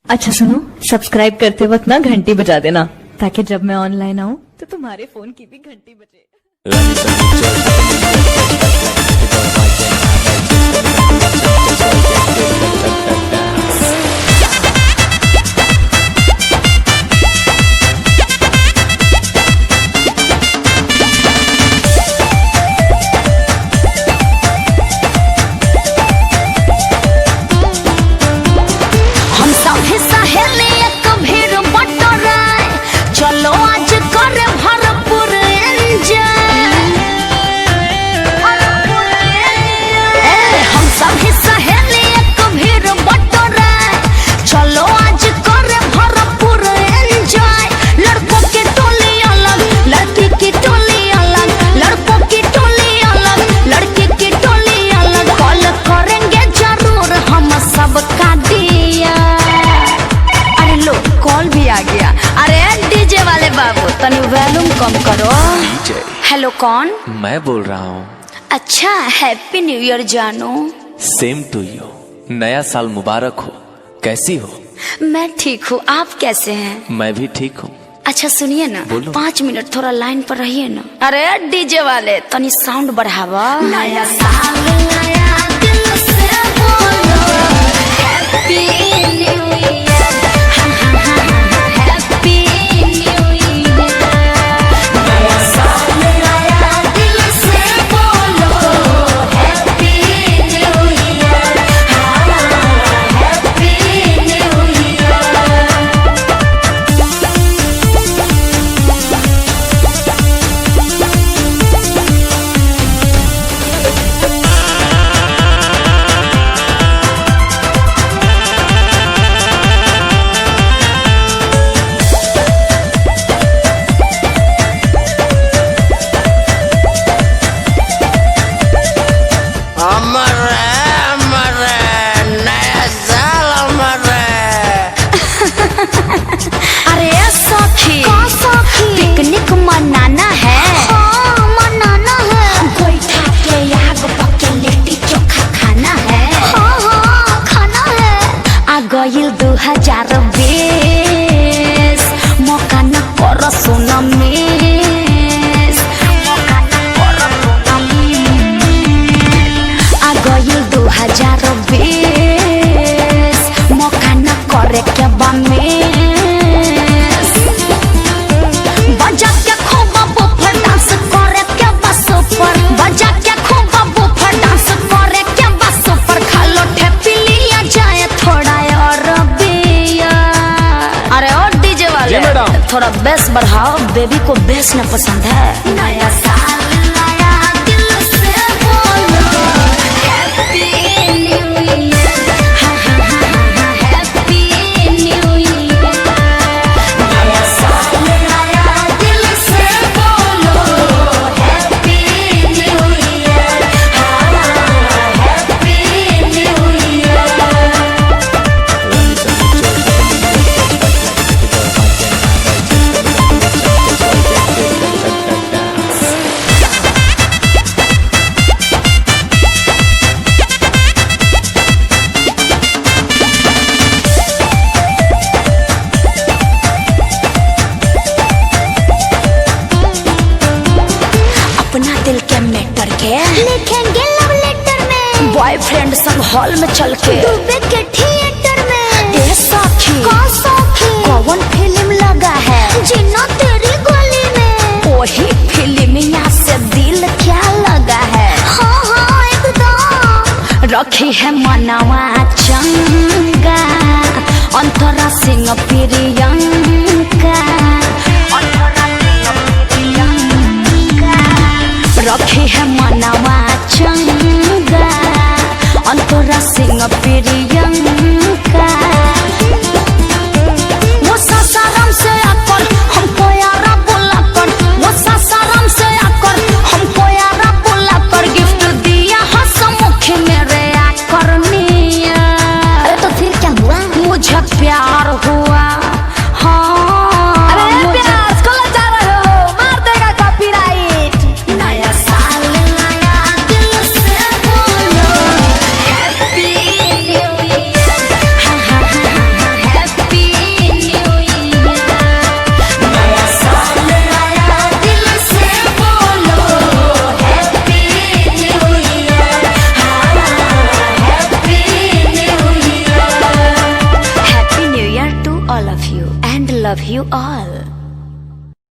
अच्छा सुनो, सब्सक्राइब करते वक्त ना घंटी बजा देना ताकि जब मैं ऑनलाइन आऊँ तो तुम्हारे फोन की भी घंटी बजे। चलो आज करे भरपूर हम सभी सहेली एक भीड़ बटोरे। चलो आज करे भरपूर एंजॉय। लड़कों की टोली अलग, लड़की की टोली अलग, लड़कों की टोली अलग, लड़की की टोली अलग। कॉल करेंगे जरूर हम सबका दिया। अरे लो कॉल भी आ गया। अरे डीजे वाले बाबू तनी वॉल्यूम कम करो। हेलो कौन? मैं बोल रहा हूँ। अच्छा हैप्पी न्यू ईयर जानू। सेम टू यू। नया साल मुबारक हो। कैसी हो? मैं ठीक हूँ, आप कैसे हैं? मैं भी ठीक हूँ। अच्छा सुनिए ना, 5 मिनट थोड़ा लाइन पर रहिए ना। अरे डीजे वाले तनी साउंड बढ़ावा। नया साल नया दिल से बोलो happy new year. Happy new year. नया साल नया दिल से बोलो happy new year. Happy new year. अरे सखी पिकनिक मनाना है। हाँ मनाना है। गोईठा के आग पके लिट्टी चोखा खाना है। हाँ हाँ खाना है। आ गइल 2020 मौका न करो सोना मिस। मौका न करो सोना मिस। आ गइल 2020 मौका न करे के बा मिस। बजा के खूब बुफर डांस करे के बस ऊपर। बजा के खूब बुफर डांस करे के बस ऊपर। खालो ठेपी लिया जाए थोड़ा और बिया। अरे और डीजे वाले थोड़ा बेस बढ़ाओ, बेबी को बेस न पसंद है। नया साल नया दिल से बोलो happy new year. Happy new year. नया साल नया दिल से बोलो happy new year. Happy new year. अपना दिल के मैटर के लिखेंगे लव लेटर में। बॉयफ्रेंड सब हॉल में चल के डूबे के थिएटर में। ए सखी कौन फिल्म लगा है जिन्ना तेरी गली में? वही फिल्मिया से दिल क्या लगा है। हाँ हाँ एकदम। रखी है मनवा चंगा अंतरा सिंह प्रियंका। रखी है मनवा चंगा अंतरा सिंह प्रियंका। वो सासाराम से आकर हमको यारा बोला कर। वो सासाराम से आकर हमको यारा बोला कर। गिफ्ट दिया हंसमुखी मेरे आकर मिया। अरे तो फिर क्या हुआ? मुझे प्यार हुआ। you and love you all.